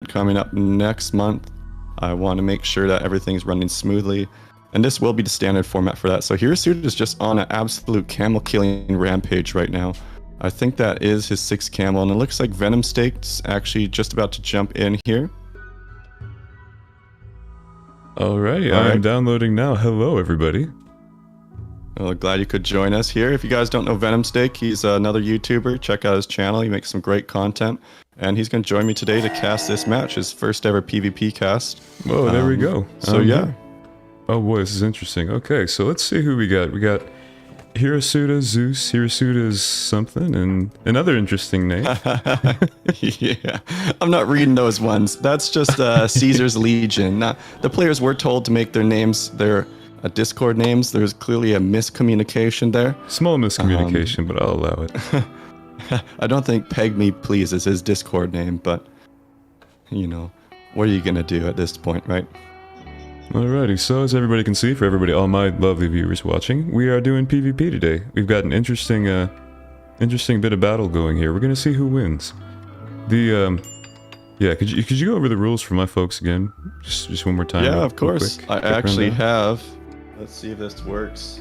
coming up next month. I want to make sure that everything's running smoothly. And this will be the standard format for that. So Hirosuda is just on an absolute camel killing rampage right now. I think that is his 6th camel, and it looks like Venom Steak's actually just about to jump in here. Alrighty, I'm downloading now. Hello, everybody. Well, glad you could join us here. If you guys don't know Venom Steak, he's another YouTuber. Check out his channel. He makes some great content. And he's going to join me today to cast this match, his first ever PvP cast. Whoa, there we go. So yeah. Oh boy, this is interesting. Okay, so let's see who we got. We got Hirosuda, Zeus, Hirosuda's something, and another interesting name. Yeah, I'm not reading those ones. That's just Caesar's Legion. The players were told to make their names their Discord names. There's clearly a miscommunication there. Small miscommunication, but I'll allow it. I don't think Peg Me Please is his Discord name, but, you know, what are you going to do at this point, right? Alrighty, so as everybody can see, for everybody, all my lovely viewers watching, we are doing PvP today. We've got an interesting bit of battle going here. We're going to see who wins. Yeah, could you go over the rules for my folks again? Just one more time. Yeah, of course. I actually have. Let's see if this works.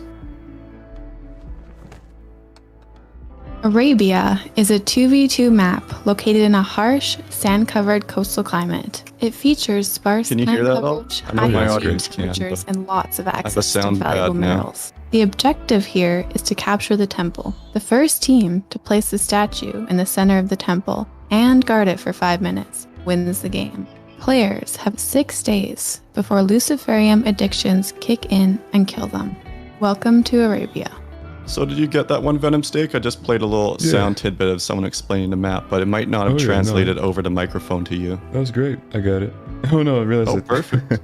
Arabia is a 2v2 map located in a harsh, sand-covered coastal climate. It features sparse land coverage, high altitude temperatures, and lots of access to valuable minerals. The objective here is to capture the temple. The first team to place the statue in the center of the temple and guard it for 5 minutes wins the game. Players have 6 days before Luciferium addictions kick in and kill them. Welcome to Arabia. So did you get that one, Venom Steak? I just played a little sound tidbit of someone explaining the map, but it might not have translated over the microphone to you. That was great. I got it. Oh no, I realized it. Perfect.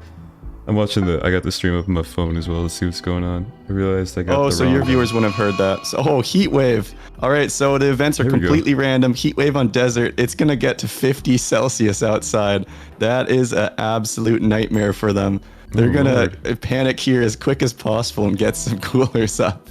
I'm watching I got the stream up on my phone as well to see what's going on. I realized I got the so your viewers wouldn't have heard that. So, heat wave. All right, so the events are completely random. Heat wave on desert. It's going to get to 50 Celsius outside. That is an absolute nightmare for them. They're going to panic here as quick as possible and get some coolers up.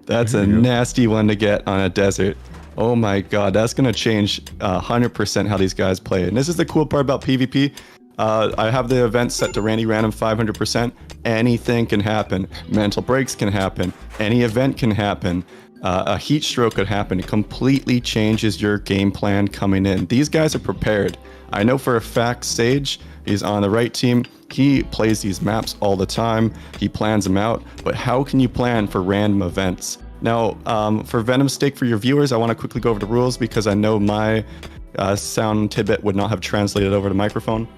That's a nasty one to get on a desert. Oh my god, that's going to change 100% how these guys play. And this is the cool part about PvP. I have the event set to Randy Random 500%. Anything can happen. Mental breaks can happen. Any event can happen. A heat stroke could happen. It completely changes your game plan coming in. These guys are prepared. I know for a fact Sage is on the right team. He plays these maps all the time. He plans them out. But how can you plan for random events? Now, for Venom Steak, for your viewers, I want to quickly go over the rules because I know my sound tidbit would not have translated over the microphone.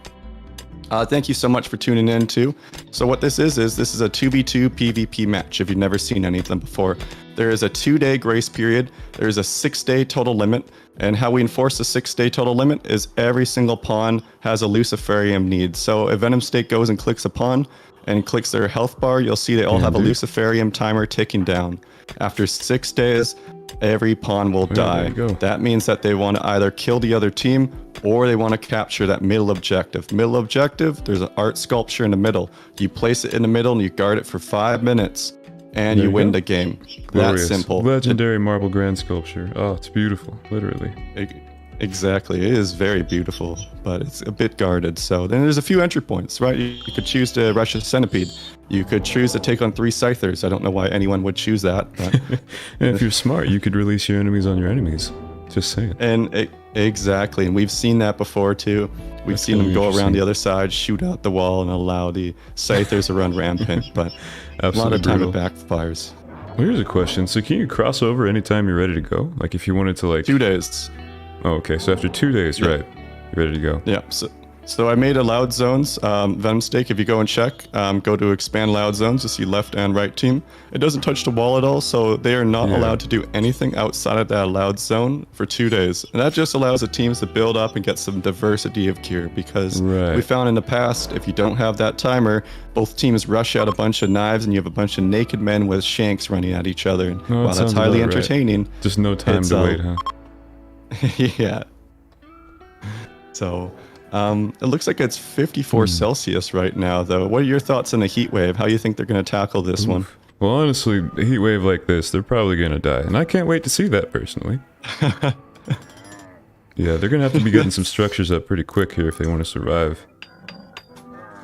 Thank you so much for tuning in too. So what this is this is a 2v2 PvP match if you've never seen any of them before. There is a 2-day grace period. There is a 6-day total limit. And how we enforce the 6-day total limit is every single pawn has a Luciferium need. So if Venom Steak goes and clicks a pawn and clicks their health bar, you'll see they all have a Luciferium timer ticking down. After 6 days, every pawn will die. That means that they want to either kill the other team or they want to capture that middle objective. Middle objective, there's an art sculpture in the middle. You place it in the middle and you guard it for 5 minutes and you win the game. Glorious. That simple. Legendary marble grand sculpture. Oh, it's beautiful, literally. Exactly. It is very beautiful, but it's a bit guarded. So then there's a few entry points, right? You could choose to rush a centipede. You could choose to take on 3 scythers. I don't know why anyone would choose that. But and if you're smart, you could release your enemies on your enemies. Just saying. And exactly. And we've seen that before too. We've seen them go around the other side, shoot out the wall, and allow the scythers to run rampant. But a lot of time it backfires. Well, here's a question. So can you cross over anytime you're ready to go? Like if you wanted to like... 2 days. Oh, okay. So after 2 days, right? You're ready to go. Yeah. So I made allowed zones. Venom Steak, if you go and check, go to expand allowed zones to see left and right team. It doesn't touch the wall at all, so they are not allowed to do anything outside of that allowed zone for 2 days. And that just allows the teams to build up and get some diversity of gear because we found in the past, if you don't have that timer, both teams rush out a bunch of knives and you have a bunch of naked men with shanks running at each other. And while that's highly entertaining, just no time to wait, huh? Yeah. So... it looks like it's 54 Celsius right now, though. What are your thoughts on the heat wave? How do you think they're going to tackle this one? Well, honestly, a heat wave like this, they're probably going to die. And I can't wait to see that, personally. Yeah, they're gonna have to be getting some structures up pretty quick here if they want to survive.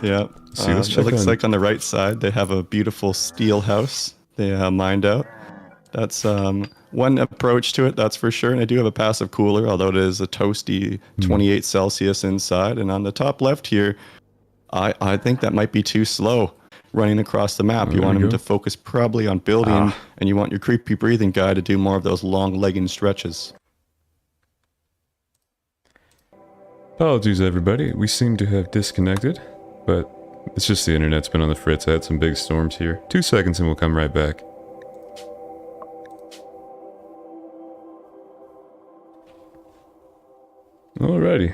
Yeah. See, let's check it looks like on the right side they have a beautiful steel house they mined out. That's one approach to it, that's for sure. And I do have a passive cooler, although it is a toasty 28 Celsius inside. And on the top left here, I think that might be too slow running across the map. You want him to focus probably on building, and you want your creepy breathing guy to do more of those long legging stretches. Apologies, everybody. We seem to have disconnected, but it's just the internet's been on the fritz. I had some big storms here. 2 seconds and we'll come right back. Alrighty.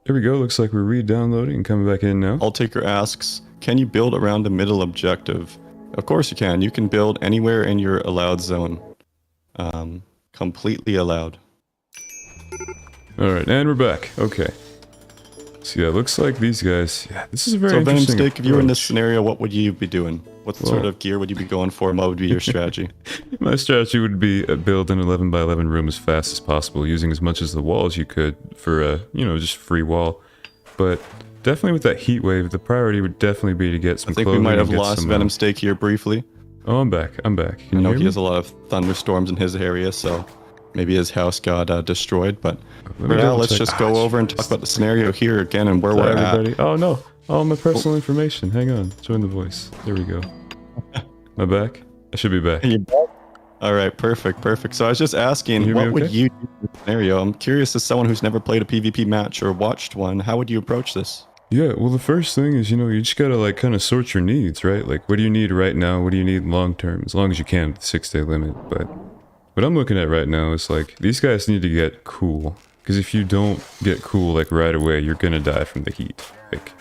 There we go. Looks like we're re-downloading and coming back in now. Altaker asks, can you build around the middle objective? Of course you can. You can build anywhere in your allowed zone. Completely allowed. Alright, and we're back. Okay. So yeah, looks like these guys... Yeah, this is a very interesting Venom Steak, if you were in this scenario, what would you be doing? What sort of gear would you be going for, and what would be your strategy? My strategy would be build an 11 by 11 room as fast as possible, using as much as the wall as you could for, just free wall. But definitely with that heat wave, the priority would definitely be to get some clothing. I think we might have lost Venom Steak here briefly. Oh, I'm back. I'm back. I know he has a lot of thunderstorms in his area, so maybe his house got destroyed. But for now, let's just go over and talk about the scenario here again and where we're at. Oh, no. Oh, my personal information. Hang on. Join the voice. There we go. Am I back? I should be back. Are you back? All right, perfect. So I was just asking, what would you do in this scenario? I'm curious, as someone who's never played a PvP match or watched one, how would you approach this? Yeah, well, the first thing is, you just gotta, like, kind of sort your needs, right? Like, what do you need right now? What do you need long term? As long as you can with the 6-day limit. But what I'm looking at right now is, like, these guys need to get cool. Because if you don't get cool, like, right away, you're gonna die from the heat. Like,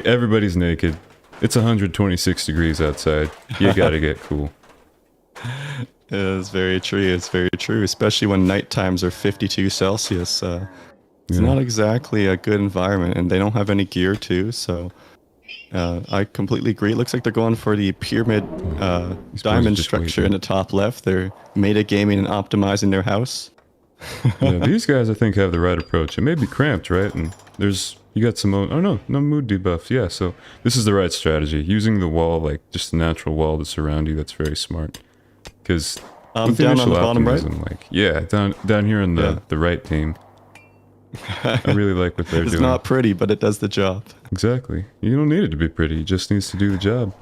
everybody's naked. It's 126 degrees outside. You gotta get cool. It's very true. It's very true, especially when night times are 52 Celsius. It's not exactly a good environment, and they don't have any gear too. So I completely agree. It looks like they're going for the pyramid diamond structure in the top left. They're meta-gaming and optimizing their house. Yeah, these guys I think have the right approach. It may be cramped, right? And you got some no mood debuffs. Yeah, so this is the right strategy. Using the wall, like just the natural wall to surround you, that's very smart. Because down on the bottom right? Like, yeah, down here on the right team. I really like what they're doing. It's not pretty, but it does the job. Exactly. You don't need it to be pretty. It just needs to do the job.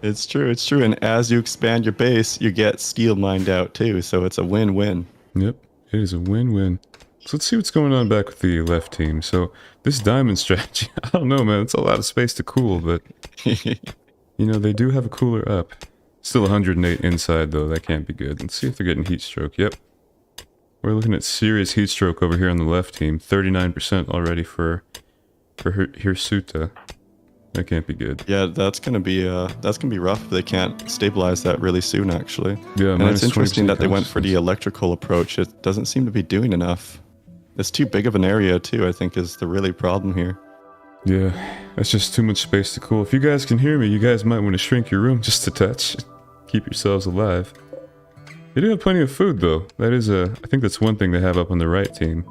It's true. And as you expand your base, you get steel mined out too. So it's a win-win. Yep. It is a win-win. So let's see what's going on back with the left team. So this diamond strategy, I don't know, man. It's a lot of space to cool, but they do have a cooler up. Still 108 inside though. That can't be good. Let's see if they're getting heat stroke. Yep. We're looking at serious heat stroke over here on the left team. 39% already for Hirsuta. That can't be good. Yeah, that's gonna be rough if they can't stabilize that really soon, actually. Yeah, and it's interesting that they went for the electrical approach. It doesn't seem to be doing enough. It's too big of an area too, I think, is the really problem here. Yeah, that's just too much space to cool. If you guys can hear me, you guys might want to shrink your room just a touch. Keep yourselves alive. They do have plenty of food though. That is I think that's one thing they have up on the right team.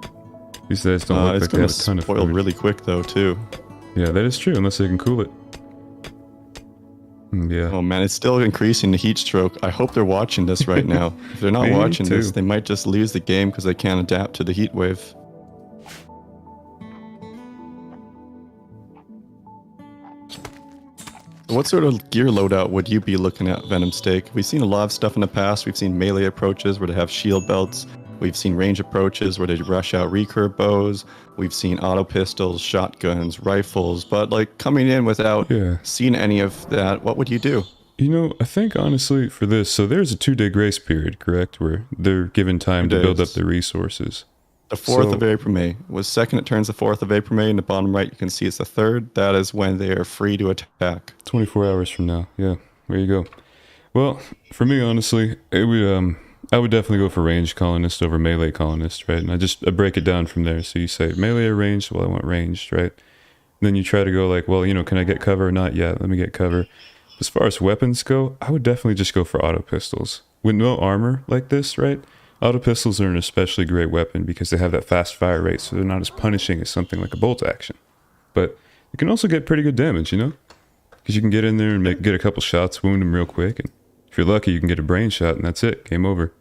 These guys don't look like they have a ton of food. It's spoil really quick though too. Yeah, that is true, unless they can cool it. Yeah. Oh man, it's still increasing the heat stroke. I hope they're watching this right now. If they're not watching this, they might just lose the game because they can't adapt to the heat wave. What sort of gear loadout would you be looking at, Venom Steak? We've seen a lot of stuff in the past. We've seen melee approaches where they have shield belts. We've seen range approaches where they rush out recurve bows. We've seen auto pistols, shotguns, rifles. But like coming in without seeing any of that, what would you do? I think honestly for this, so there's a 2-day grace period, correct? Where they're given time to build up their resources. The 4th of April, May. Was second, it turns the 4th of April, May. In the bottom right, you can see it's the 3rd. That is when they are free to attack. 24 hours from now. Yeah, there you go. Well, for me, honestly, it would, I would definitely go for ranged colonist over melee colonist, right? And I break it down from there. So you say melee or ranged? Well, I want ranged, right? And then you try to go like, well, can I get cover or not? Yeah, let me get cover. As far as weapons go, I would definitely just go for auto pistols. With no armor like this, right? Auto pistols are an especially great weapon because they have that fast fire rate, so they're not as punishing as something like a bolt action. But it can also get pretty good damage, you know? Because you can get in there and get a couple shots, wound them real quick, and if you're lucky, you can get a brain shot, and that's it. Game over.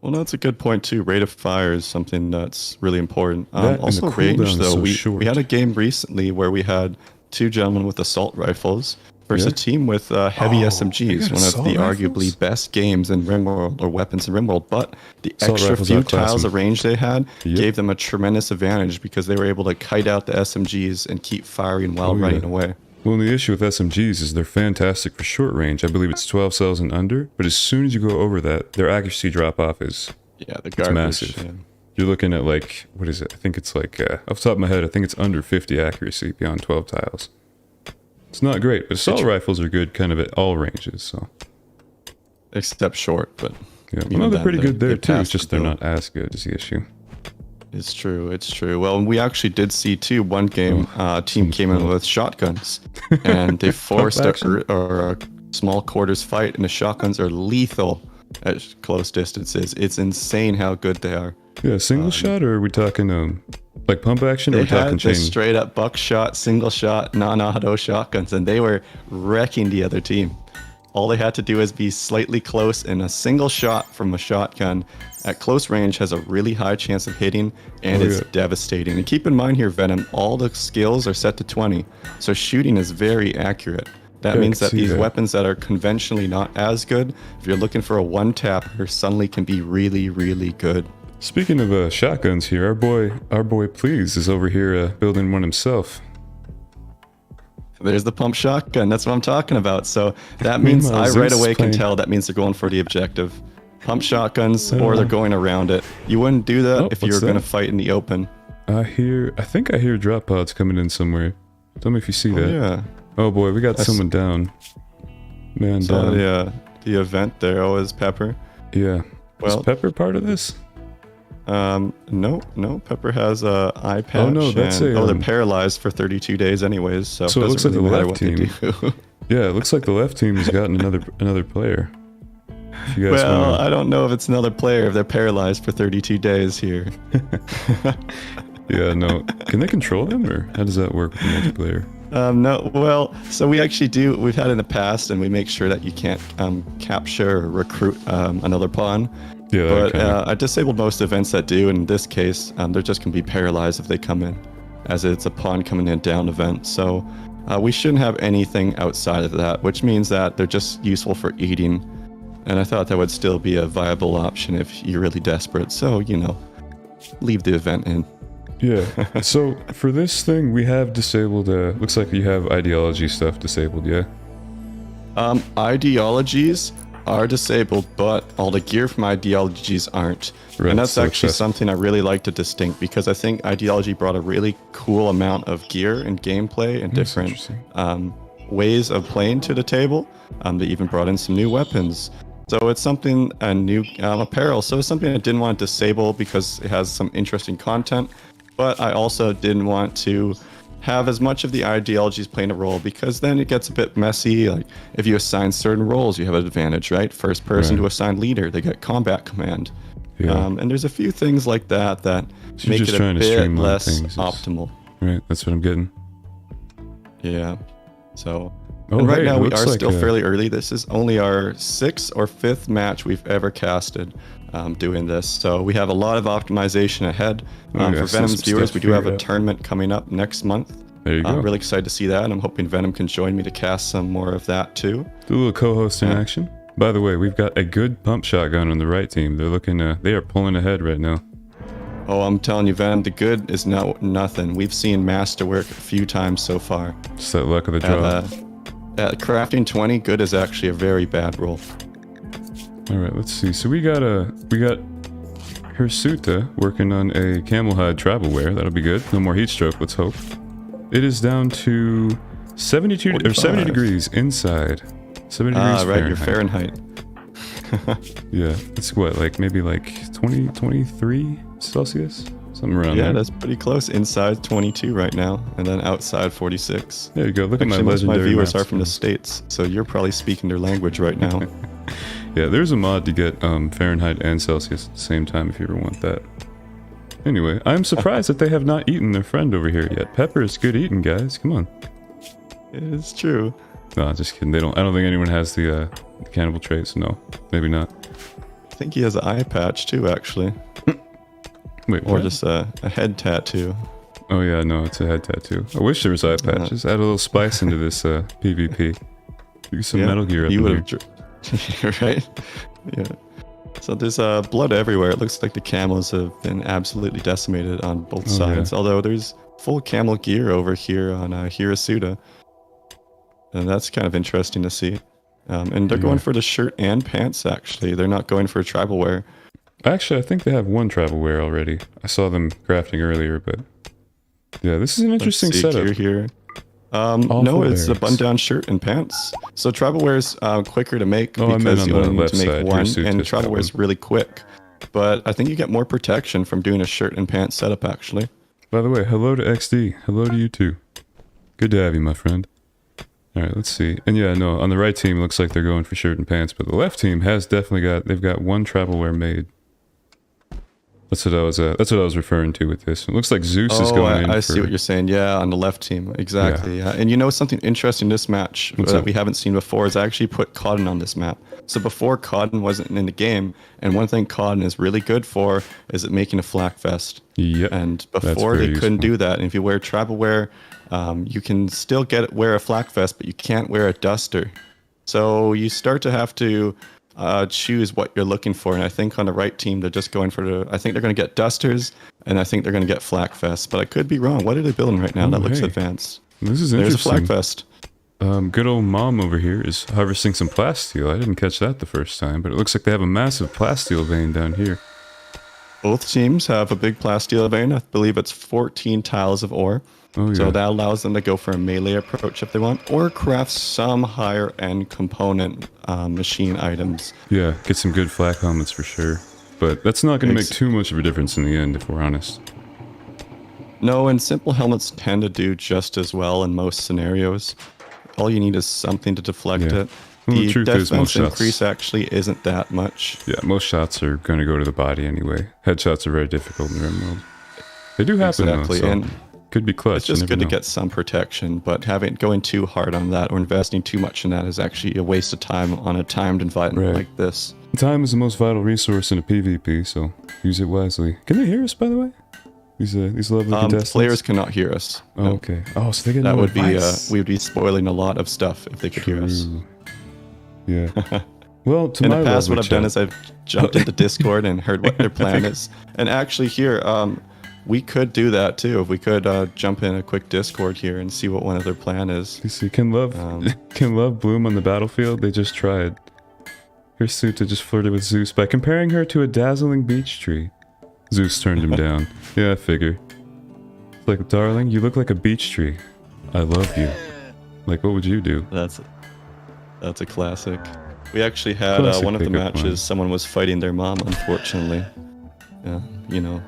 Well, that's a good point too. Rate of fire is something that's really important. Also, range though. We had a game recently where we had 2 gentlemen with assault rifles versus a team with heavy SMGs. One of the arguably best games in RimWorld or weapons in RimWorld. But the extra few tiles of range they had gave them a tremendous advantage because they were able to kite out the SMGs and keep firing while running away. Well, the issue with SMGs is they're fantastic for short range. I believe it's 12 cells and under, but as soon as you go over that, their accuracy drop-off is massive. Yeah. You're looking at like, what is it? I think it's like, off the top of my head, I think it's under 50 accuracy beyond 12 tiles. It's not great, but assault rifles are good kind of at all ranges, so. Except short, but... Yeah, well, they're pretty good there too, it's just they're not as good is the issue. It's true. It's true. Well, we actually did see too. One game, team came in with shotguns, and they forced a small quarters fight, and the shotguns are lethal at close distances. It's insane how good they are. Yeah, single shot, or are we talking like pump action? Or they are we talking had chain? Straight up buckshot, single shot, non-auto shotguns, and they were wrecking the other team. All they had to do is be slightly close, and a single shot from a shotgun at close range has a really high chance of hitting, and it's devastating. And keep in mind here, Venom, all the skills are set to 20, so shooting is very accurate. That means that these weapons that are conventionally not as good, if you're looking for a one-tapper, suddenly can be really, really good. Speaking of shotguns here, our boy Please is over here building one himself. There's the pump shotgun. That's what I'm talking about. So that means I right away can tell that means they're going for the objective. Pump shotguns, or they're going around it. You wouldn't do that if you were going to fight in the open. I think I hear drop pods coming in somewhere. Tell me if you see that. Yeah. Oh boy, we got someone down. Man down. The event there. Oh, is Pepper? Yeah. Well, is Pepper part of this? No. Pepper has a eye patch. Oh no, that's they're paralyzed for 32 days anyways. So it looks like the left team. Yeah, it looks like the left team has gotten another player. If you guys wanna... I don't know if it's another player if they're paralyzed for 32 days here. Yeah, no. Can they control them, or how does that work with the multiplayer? No. Well, so we actually do. We've had in the past, and we make sure that you can't capture or recruit another pawn. Yeah, but I disabled most events that do. In this case, they're just going to be paralyzed if they come in, as it's a pawn coming in down event. So we shouldn't have anything outside of that, which means that they're just useful for eating. And I thought that would still be a viable option if you're really desperate. So, leave the event in. Yeah. So for this thing, we have disabled, looks like you have ideology stuff disabled, yeah? Ideologies are disabled, but all the gear from ideologies aren't. Right, and that's actually something I really like to distinct, because I think ideology brought a really cool amount of gear and gameplay and different ways of playing to the table. They even brought in some new weapons. So it's something, a new apparel. So it's something I didn't want to disable because it has some interesting content, but I also didn't want to have as much of the ideologies playing a role, because then it gets a bit messy. Like if you assign certain roles, you have an advantage, right? First person to assign leader, they get combat command. Yeah. And there's a few things like that make it a bit less optimal. Right, that's what I'm getting. Yeah. So right now we are still fairly early. This is only our 6th or 5th match we've ever casted doing this. So we have a lot of optimization ahead. For Venom's viewers, we do have a tournament coming up next month. There you go. I'm really excited to see that, and I'm hoping Venom can join me to cast some more of that too. Do a little co-host in action. By the way, we've got a good pump shotgun on the right team. They're looking, they are pulling ahead right now. Oh, I'm telling you, Venom, the good is nothing. We've seen masterwork a few times so far. Just that luck of the draw. At crafting 20, good is actually a very bad roll. All right, let's see. So we got Hirsuta working on a camel hide travel wear. That'll be good. No more heat stroke. Let's hope. It is down to 72 45. Or 70 degrees inside. 70 degrees right, your Fahrenheit. Yeah, it's what, like maybe like 23 Celsius? Something around there. Yeah, that's pretty close. Inside 22 right now, and then outside 46. There you go. Look at my legendary most of my viewers maps. are from the States, so you're probably speaking their language right now. Yeah, there's a mod to get Fahrenheit and Celsius at the same time if you ever want that. Anyway, I'm surprised that they have not eaten their friend over here yet. Pepper is good eating, guys. Come on. It's true. No, just kidding. I don't think anyone has the cannibal traits. No, maybe not. I think he has an eye patch too, actually. Wait, or what? just a head tattoo. Oh yeah, no, it's a head tattoo. I wish there was eye patches. Add a little spice into this PvP. Do some Metal Gear up you in would have, right? Yeah. So there's blood everywhere. It looks like the camos have been absolutely decimated on both sides. Yeah. Although there's full camel gear over here on Hirasuta. And that's kind of interesting to see. And they're going for the shirt and pants, actually. They're not going for tribal wear. Actually, I think they have one tribal wear already. I saw them crafting earlier, but... Yeah, this is an interesting setup. Gear here. No, it's a button-down shirt and pants. So tribal wear is quicker to make because you only need to make one, and tribal wear is really quick. But I think you get more protection from doing a shirt and pants setup, actually. By the way, hello to XD. Hello to you too. Good to have you, my friend. Alright, let's see. And yeah, no, on the right team, it looks like they're going for shirt and pants, but the left team has definitely they've got one tribal wear made. That's what I was referring to with this. It looks like Zeus is going in I see what you're saying. Yeah, on the left team. Exactly. Yeah. And you know something interesting in this match that we haven't seen before is I actually put Cotton on this map. So before Cotton wasn't in the game, and one thing Cotton is really good for is it making a flak vest. Yep. And before they couldn't do that. And if you wear tribal wear, you can still wear a flak vest, but you can't wear a duster. So you start to have to choose what you're looking for, and I think on the right team they're just going for I think they're going to get dusters, and I think they're going to get flak vests, but I could be wrong. What are they building right now? That looks advanced. This is There's interesting. a flak vest. Good old mom over here is harvesting some plasteel. I didn't catch that the first time, but it looks like they have a massive plasteel vein down here. Both teams have a big plasteel vein. I believe it's 14 tiles of ore. Oh, yeah. So that allows them to go for a melee approach if they want, or craft some higher end component machine items. Yeah, get some good flak helmets for sure. But that's not going to make too much of a difference in the end, if we're honest. No, and simple helmets tend to do just as well in most scenarios. All you need is something to deflect it. Well, the truth is, defense increase actually isn't that much. Yeah, most shots are going to go to the body anyway. Headshots are very difficult in Rim World. They do happen though, so and could be clutch. It's just good to get some protection, but going too hard on that or investing too much in that is actually a waste of time on a timed environment like this. Time is the most vital resource in a PvP, so use it wisely. Can they hear us, by the way? These lovely contestants? Players cannot hear us. Oh, okay. Oh, so they get that no would advice. We would be spoiling a lot of stuff if they could hear us. Yeah. Well, to in my the past, what I've chat. done is I've jumped into Discord and heard what their plan is. And actually here, we could do that too. If we could jump in a quick Discord here and see what one of their plan is. You see, can love bloom on the battlefield? They just tried. Hirasuta just flirted with Zeus by comparing her to a dazzling beech tree. Zeus turned him down. Yeah, I figure. It's like, darling, you look like a beech tree. I love you. Like, what would you do? That's a classic. We actually had one of the matches. Someone was fighting their mom, unfortunately. You know.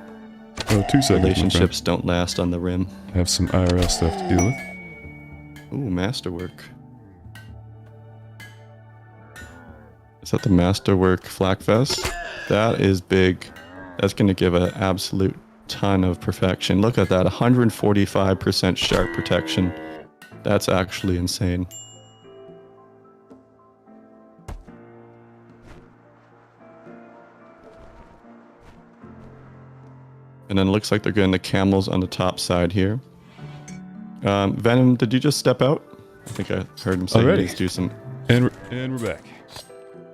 Oh, 2 seconds. Relationships don't last on the rim. I have some IRL stuff to deal with. Ooh, masterwork. Is that the masterwork flak vest? That is big. That's going to give an absolute ton of perfection. Look at that, 145% sharp protection. That's actually insane. And then it looks like they're getting the camels on the top side here. Venom, did you just step out? I think I heard him say he needs to do some... And we're back.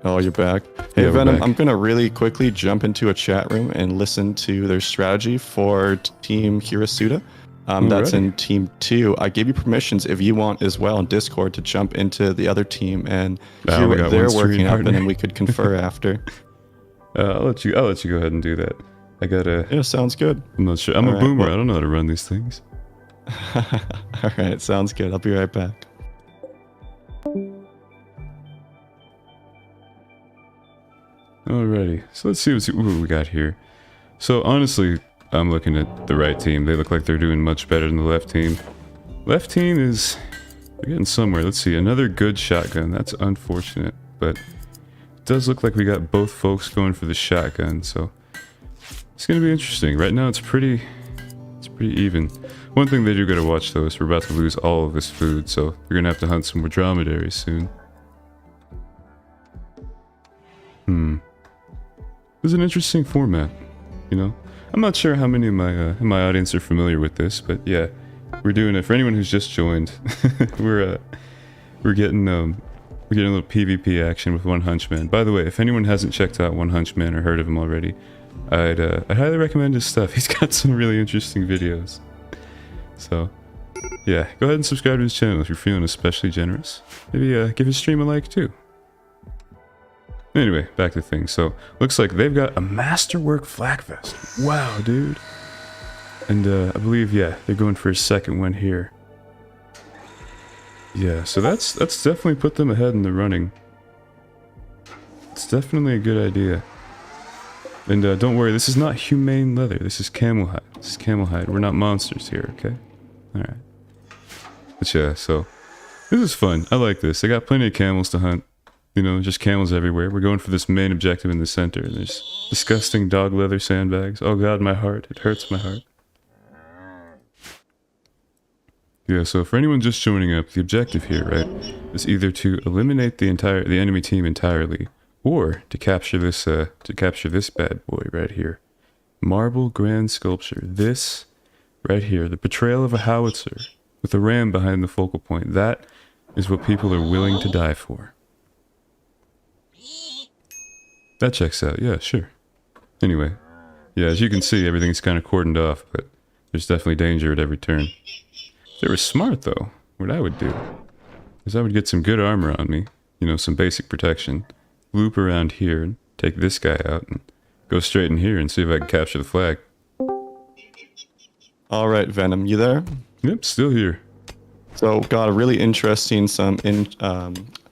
Oh, you're back. Hey, yeah, Venom, I'm going to really quickly jump into a chat room and listen to their strategy for Team Hirasuta. That's in Team 2. I gave you permissions if you want as well in Discord to jump into the other team and hear what they're working up, and then we could confer after. I'll let you go ahead and do that. I gotta... Yeah, sounds good. I'm not sure. I'm a boomer. I don't know how to run these things. All right, sounds good. I'll be right back. Alrighty, so let's see what we got here. So honestly, I'm looking at the right team. They look like they're doing much better than the left team. Left team they're getting somewhere. Let's see, another good shotgun. That's unfortunate, but it does look like we got both folks going for the shotgun, so it's gonna be interesting. Right now it's pretty even. One thing they do gotta watch though is we're about to lose all of this food, so they're gonna have to hunt some more dromedaries soon. This is an interesting format, you know? I'm not sure how many of my in my audience are familiar with this, but yeah, we're doing it for anyone who's just joined. we're getting a little PvP action with One Hunchman. By the way, if anyone hasn't checked out One Hunchman or heard of him already, I'd highly recommend his stuff. He's got some really interesting videos. So, yeah, go ahead and subscribe to his channel if you're feeling especially generous. Maybe give his stream a like too. Anyway, back to things. So, looks like they've got a Masterwork flak vest. Wow, dude. And I believe, yeah, they're going for a second one here. Yeah, so that's definitely put them ahead in the running. It's definitely a good idea. And don't worry, this is not humane leather. This is camel hide. This is camel hide. We're not monsters here, okay? Alright. But yeah, so this is fun. I like this. I got plenty of camels to hunt. You know, just camels everywhere. We're going for this main objective in the center. There's disgusting dog leather sandbags. Oh god, my heart. It hurts my heart. Yeah, so for anyone just joining up, the objective here, right, is either to eliminate the enemy team entirely, or to capture this bad boy right here. Marble grand sculpture. This right here, the betrayal of a howitzer with a ram behind the focal point. That is what people are willing to die for. That checks out, yeah, sure. Anyway, yeah, as you can see, everything's kind of cordoned off, but there's definitely danger at every turn. If they were smart, though, what I would do is I would get some good armor on me, you know, some basic protection, loop around here, and take this guy out, and go straight in here and see if I can capture the flag. Alright, Venom, you there? Yep, still here. So, got a really interesting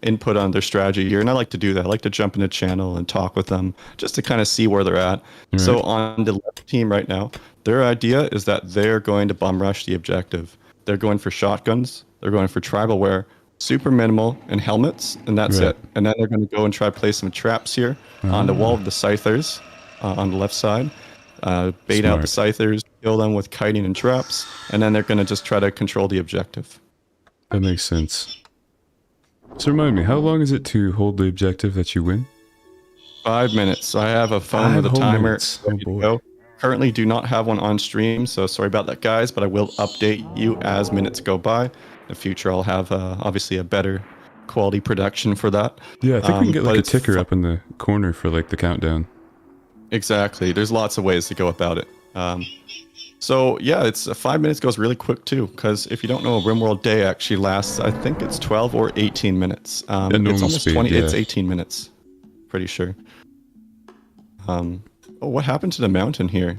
input on their strategy here, and I like to do that. I like to jump in the channel and talk with them just to kind of see where they're at. Right. So on the left team right now, their idea is that they're going to bum rush the objective. They're going for shotguns, they're going for tribal wear, super minimal, and helmets, and that's it. And then they're going to go and try to play some traps here on the wall of the scythers on the left side. Bait out the scythers, kill them with kiting and traps, and then they're going to just try to control the objective. That makes sense. So remind me, how long is it to hold the objective that you win? 5 minutes. I have a phone with a timer. Oh boy. Currently do not have one on stream, so sorry about that, guys, but I will update you as minutes go by. In the future, I'll have obviously a better quality production for that. Yeah, I think we can get like a ticker up in the corner for like the countdown. Exactly. There's lots of ways to go about it. So yeah, it's 5 minutes goes really quick too, because if you don't know, a RimWorld day actually lasts, I think it's 12 or 18 minutes. It's almost speed, 20. Yeah. It's 18 minutes, pretty sure. Oh, what happened to the mountain here?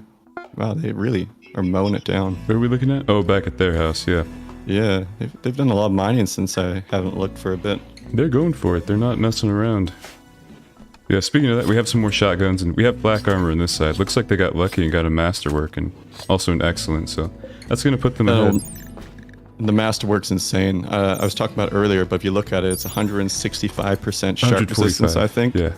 Wow, they really are mowing it down. Where are we looking at? Oh, back at their house, yeah. Yeah, they've done a lot of mining since I haven't looked for a bit. They're going for it. They're not messing around. Yeah, speaking of that, we have some more shotguns, and we have black armor on this side. Looks like they got lucky and got a masterwork, and also an excellent, so that's going to put them ahead. The masterwork's insane. I was talking about earlier, but if you look at it, it's 165% sharp resistance, I think. Yeah.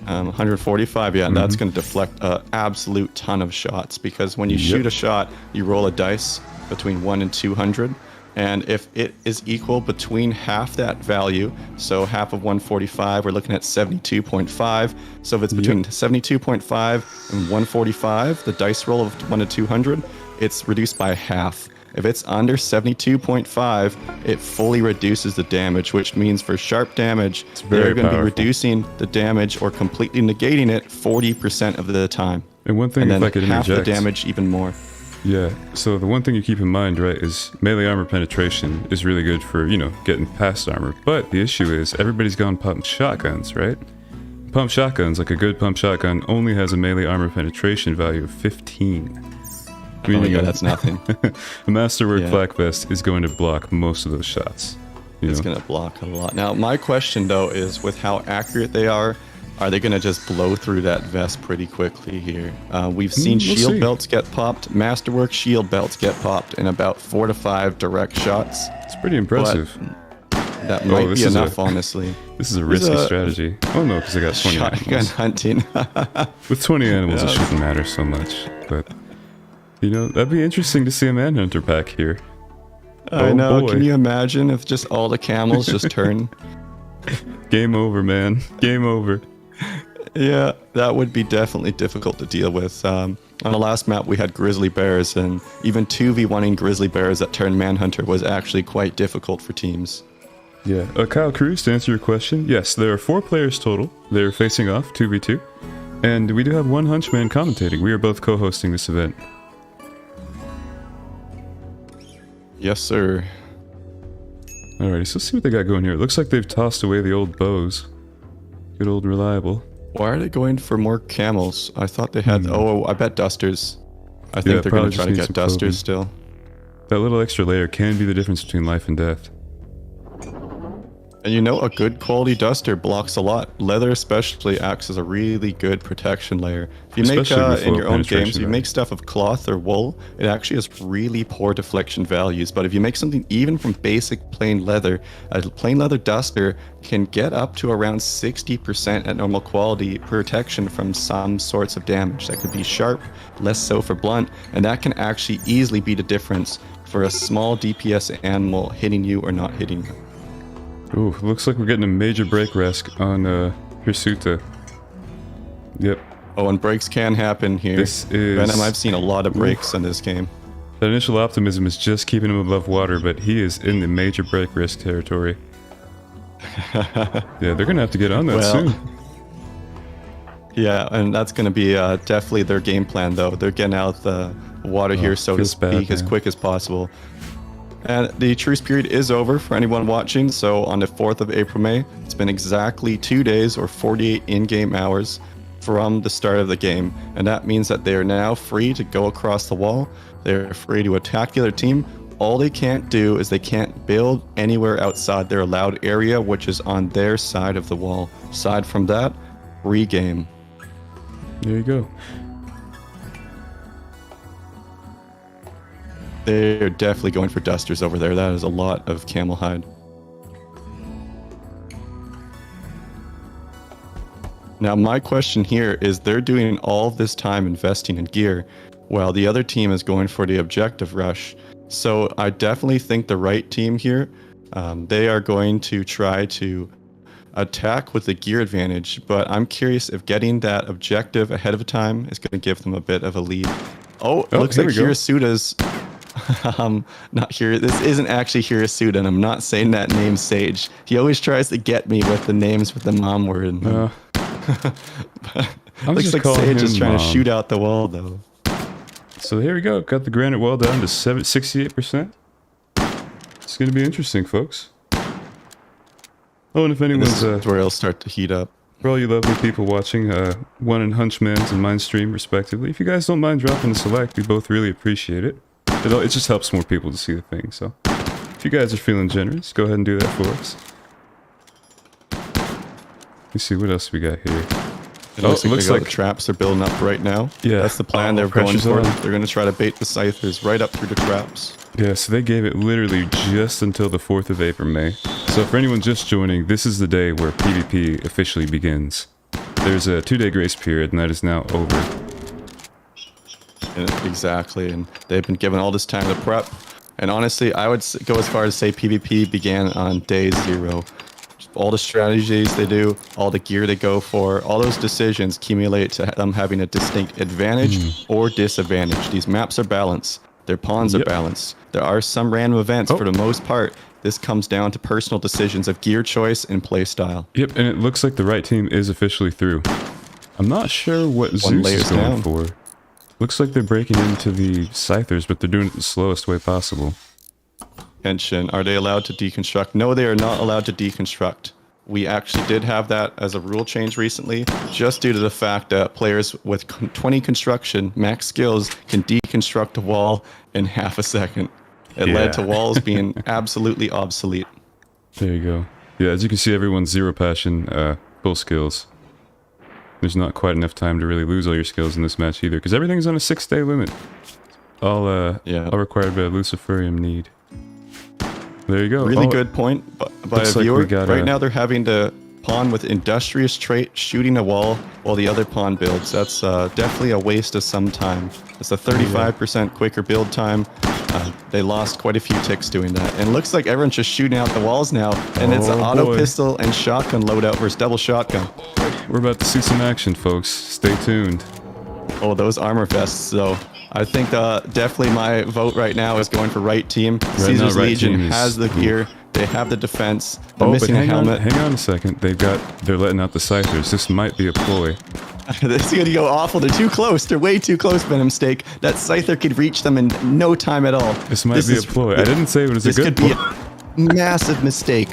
145, yeah, and that's going to deflect an absolute ton of shots, because when you shoot a shot, you roll a dice between 1 and 200. And if it is equal between half that value, so half of 145, we're looking at 72.5. So if it's between 72.5 and 145, the dice roll of 1 to 200, it's reduced by half. If it's under 72.5, it fully reduces the damage, which means for sharp damage, they're going to be reducing the damage or completely negating it 40% of the time. And one thing, and then if I could half interject, the damage even more. Yeah, so the one thing you keep in mind, right, is melee armor penetration is really good for, you know, getting past armor. But the issue is everybody's gone pump shotguns, right? Pump shotguns, like a good pump shotgun, only has a melee armor penetration value of 15. Oh my god, that's nothing. A Masterwork Black Vest is going to block most of those shots. It's going to block a lot. Now, my question, though, is with how accurate they are they going to just blow through that vest pretty quickly here? We've seen shield belts get popped. Masterwork shield belts get popped in about 4 to 5 direct shots. It's pretty impressive. That might be enough, honestly. This is a risky strategy. Oh no, because I got 20 shotgun animals. hunting. With 20 animals, it shouldn't matter so much. But, you know, that'd be interesting to see a manhunter pack here. I know. Boy. Can you imagine if just all the camels just turn? Game over, man. Game over. Yeah, that would be definitely difficult to deal with. On the last map, we had grizzly bears, and even 2v1ing grizzly bears that turned manhunter was actually quite difficult for teams. Yeah. Kyle Cruz, to answer your question, yes, there are 4 players total. They're facing off 2v2. And we do have one hunchman commentating. We are both co-hosting this event. Yes, sir. Alrighty, so let's see what they got going here. It looks like they've tossed away the old bows. Good old reliable. Why are they going for more camels? I thought they had... Oh, I bet dusters. I think they're going to try to get dusters still. That little extra layer can be the difference between life and death. And you know, a good quality duster blocks a lot. Leather especially acts as a really good protection layer. If you make, in your own games, you make stuff of cloth or wool, it actually has really poor deflection values. But if you make something even from basic plain leather, a plain leather duster can get up to around 60% at normal quality protection from some sorts of damage. That could be sharp, less so for blunt, and that can actually easily be the difference for a small DPS animal hitting you or not hitting you. Ooh, looks like we're getting a major break risk on Hirsuta. Yep. Oh, and breaks can happen here. This is... Venom, I've seen a lot of breaks in this game. That initial optimism is just keeping him above water, but he is in the major break risk territory. Yeah, they're going to have to get on that soon. Yeah, and that's going to be definitely their game plan, though. They're getting out the water here, so to speak, as quick as possible. And the truce period is over for anyone watching, so on the 4th of April, May, it's been exactly 2 days or 48 in-game hours from the start of the game, and that means that they are now free to go across the wall. They're free to attack the other team. All they can't do is they can't build anywhere outside their allowed area, which is on their side of the wall. Aside from that, free game. There you go. They're definitely going for dusters over there. That is a lot of camel hide. Now, my question here is they're doing all this time investing in gear while the other team is going for the objective rush. So I definitely think the right team here, they are going to try to attack with the gear advantage, but I'm curious if getting that objective ahead of time is going to give them a bit of a lead. Oh, it looks like Hirasuta's... not here. This isn't actually Hirasuta, and I'm not saying that name Sage. He always tries to get me with the names with the mom word in them. Looks like Sage is trying to shoot out the wall, though. So here we go. Got the granite wall down to 68%. It's going to be interesting, folks. Oh, and if anyone's... This is where it'll start to heat up. For all you lovely people watching, one in Hunchman's and mine stream, respectively, if you guys don't mind dropping a select, we both really appreciate it. It just helps more people to see the thing, so if you guys are feeling generous, go ahead and do that for us. Let's see, what else we got here? It looks like the traps are building up right now. Yeah. That's the plan they're going for. They're going to try to bait the Scythers right up through the traps. Yeah, so they gave it literally just until the 4th of April, May. So for anyone just joining, this is the day where PvP officially begins. There's a 2-day grace period, and that is now over. Exactly, and they've been given all this time to prep. And honestly, I would go as far as say PvP began on day 0. All the strategies they do, all the gear they go for, all those decisions accumulate to them having a distinct advantage or disadvantage. These maps are balanced. Their pawns are balanced. There are some random events. For the most part, this comes down to personal decisions of gear choice and playstyle. Yep, and it looks like the right team is officially through. I'm not sure what Zeus is going for. Looks like they're breaking into the Scythers, but they're doing it the slowest way possible. Henshin, are they allowed to deconstruct? No, they are not allowed to deconstruct. We actually did have that as a rule change recently, just due to the fact that players with 20 construction max skills can deconstruct a wall in half a second. It led to walls being absolutely obsolete. There you go. Yeah, as you can see, everyone's 0 passion, full skills. There's not quite enough time to really lose all your skills in this match either, because everything's on a 6-day limit. All required by Luciferium need. There you go. Really good point by a viewer. Like right now they're having to pawn with industrious trait, shooting a wall while the other pawn builds. That's definitely a waste of some time. It's a 35% quicker build time. They lost quite a few ticks doing that. And it looks like everyone's just shooting out the walls now. And it's an auto pistol and shotgun loadout versus double shotgun. We're about to see some action, folks. Stay tuned. Oh, those armor vests, though. I think definitely my vote right now is going for right team. Caesar's Legion has the gear. They have the defense. They're missing a helmet. Hang on a second. They're letting out the Scythers. This might be a ploy. This is gonna go awful. They're too close. They're way too close, Venom Steak. That Scyther could reach them in no time at all. This might be a ploy. I didn't say it was a good ploy. This could be a massive mistake.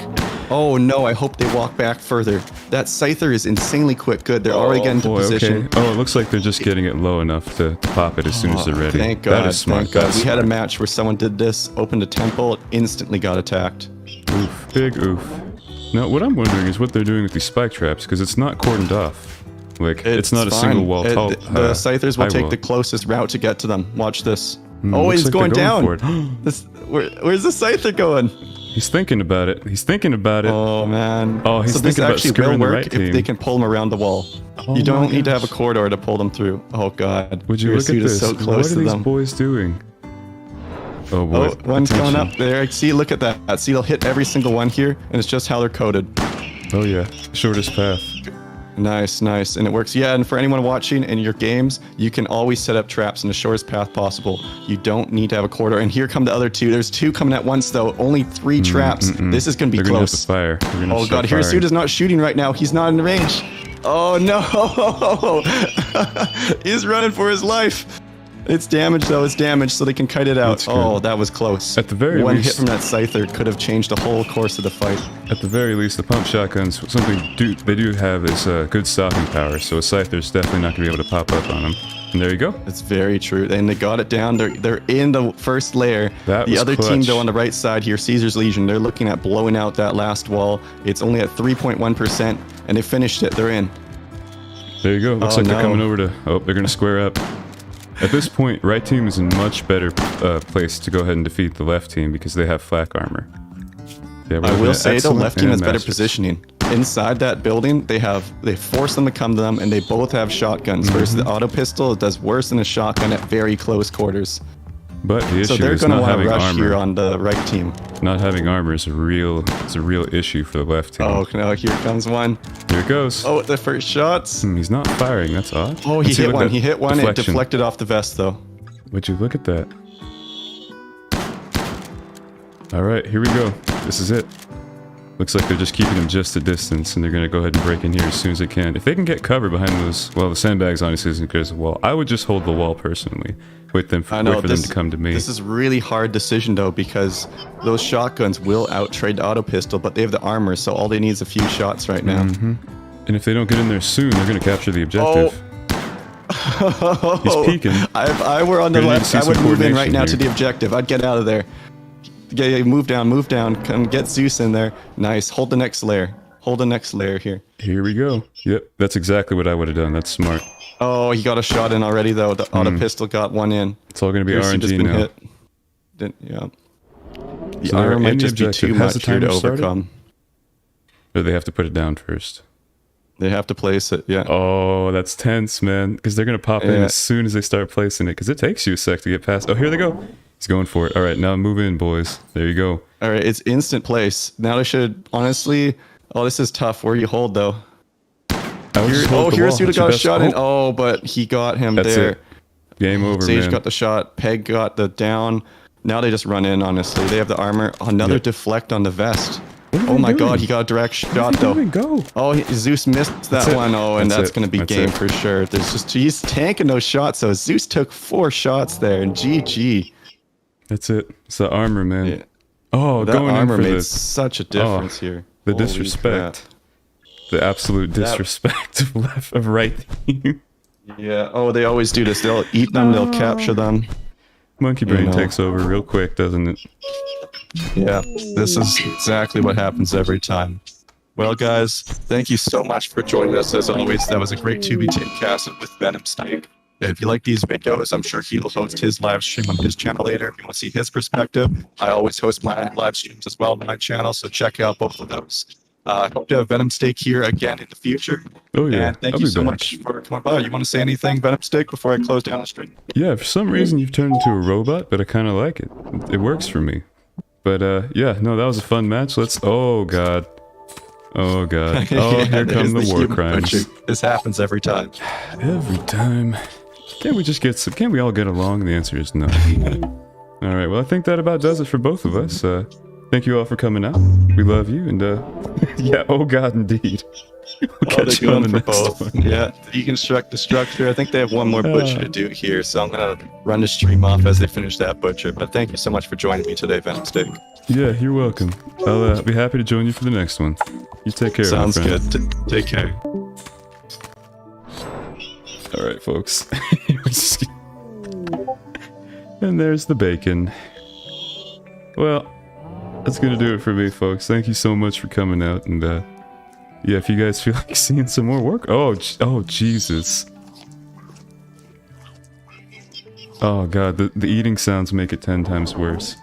Oh no, I hope they walk back further. That Scyther is insanely quick. Good, they're already getting into position. Okay. Oh, it looks like they're just getting it low enough to pop it as soon as they're ready. Thank God. That is smart. Thank God. We had a match where someone did this, opened a temple, instantly got attacked. Oof. Big oof. Now, what I'm wondering is what they're doing with these spike traps, because it's not cordoned off. Like, it's not a single wall tall. The Scythers will take the closest route to get to them. Watch this. Oh, he's like going down. Where's the Scyther going? He's thinking about it. He's thinking about it. Oh, man. Oh, he's thinking about skewering the right team. If they can pull them around the wall. You don't need to have a corridor to pull them through. Oh, God. Would you look at this? So close what are these boys doing? Oh, boy. Oh, one's going up there. See, look at that. See, they'll hit every single one here, and it's just how they're coded. Oh, yeah. Shortest path. Nice, nice. And it works. Yeah, and for anyone watching in your games, you can always set up traps in the shortest path possible. You don't need to have a corridor. And here come the other two. There's two coming at once, though. Only 3 traps. This is going to be close. They're gonna have to fire. Oh, God. Hirasuda's not shooting right now. He's not in range. Oh, no. He's running for his life. It's damaged, though. It's damaged, so they can kite it out. Oh, that was close. At the very least, one hit from that Scyther could have changed the whole course of the fight. At the very least, the pump shotguns, they do have is good stopping power, so a Scyther's definitely not going to be able to pop up on them. And there you go. It's very true. And they got it down. They're in the first layer. The other team, though, on the right side here, Caesar's Legion, they're looking at blowing out that last wall. It's only at 3.1%, and they finished it. They're in. There you go. Looks like they're coming over to... Oh, they're going to square up. At this point, right team is in much better place to go ahead and defeat the left team because they have flak armor. Yeah, I will say the left team has better positioning. Inside that building, they force them to come to them, and they both have shotguns. Versus the auto pistol, it does worse than a shotgun at very close quarters. But the issue they're is going to not want to having rush armor. here on the right team. Not having armor is a real issue for the left team. Oh no! Here comes one. Here it goes. Oh, the first shots. He's not firing. That's odd. Oh, he hit one. He hit one. It deflected off the vest, though. Would you look at that? All right, here we go. This is it. Looks like they're just keeping him just a distance, and they're going to go ahead and break in here as soon as they can. If they can get cover behind those, well, the sandbags honestly isn't good as a wall. I would just hold the wall personally. Wait for them to come to me. This is a really hard decision, though, because those shotguns will out-trade the auto pistol, but they have the armor, so all they need is a few shots right now. And if they don't get in there soon, they're going to capture the objective. Oh. He's peeking. If I were on the left, I would move in right now to the objective. I'd get out of there. Yeah, move down. Come get Zeus in there. Nice. Hold the next layer. Hold the next layer here. Here we go. Yep, that's exactly what I would have done. That's smart. Oh, he got a shot in already, though. The auto pistol got one in. It's all going to be RNG now. Yeah. The armor might just be too much here to overcome. Or they have to put it down first. They have to place it, yeah. Oh, that's tense, man. Because they're going to pop in as soon as they start placing it. Because it takes you a sec to get past. Oh, here they go. He's going for it. All right, now move in, boys. There you go. All right, it's instant place. Now they should, honestly... Oh, this is tough. Where you hold, though. Hirasuda got a shot in. Oh, but he got him there. It. Game over, Sage man. got the shot. Peg got the down. Now they just run in, honestly. They have the armor. Another deflect on the vest. Oh my god, he got a direct shot, though. Go. Oh, Zeus missed that one. Oh, and that's going to be game for sure. He's tanking those shots, though. Zeus took 4 shots there, and GG. That's it. It's the armor, man. Yeah. Oh, that going armor in for made this. such a difference here. The disrespect. The absolute disrespect of right team. Yeah. Oh, they always do this. They'll eat them. They'll capture them. Monkey brain takes over real quick, doesn't it? Yeah. This is exactly what happens every time. Well, guys, thank you so much for joining us. As always, that was a great 2v10 cast with Venom Steak. If you like these videos, I'm sure he'll host his live stream on his channel later. If you want to see his perspective, I always host my live streams as well on my channel, so check out both of those. I hope to have Venom Steak here again in the future. Oh yeah, and thank you so much for coming by. You want to say anything, Venom Steak, before I close down the stream? Yeah, for some reason you've turned into a robot, but I kind of like it. It works for me. But yeah, no, that was a fun match. Oh god. Oh god. Oh, yeah, here come the war crimes. Butcher. This happens every time. Every time. Can't we all get along? And the answer is no. Alright, well I think that about does it for both of us. Thank you all for coming out. We love you, and yeah, oh god indeed. We'll catch you on the next one. Yeah, deconstruct the structure. I think they have one more butcher to do here, so I'm gonna run the stream off as they finish that butcher. But thank you so much for joining me today, Venom Steak. Yeah, you're welcome. I'll be happy to join you for the next one. You take care. Sounds good. Take care. Alright, folks. And there's the bacon. Well, that's gonna do it for me, folks. Thank you so much for coming out, and yeah, if you guys feel like seeing some more work, oh Jesus, oh god, the eating sounds make it 10 times worse.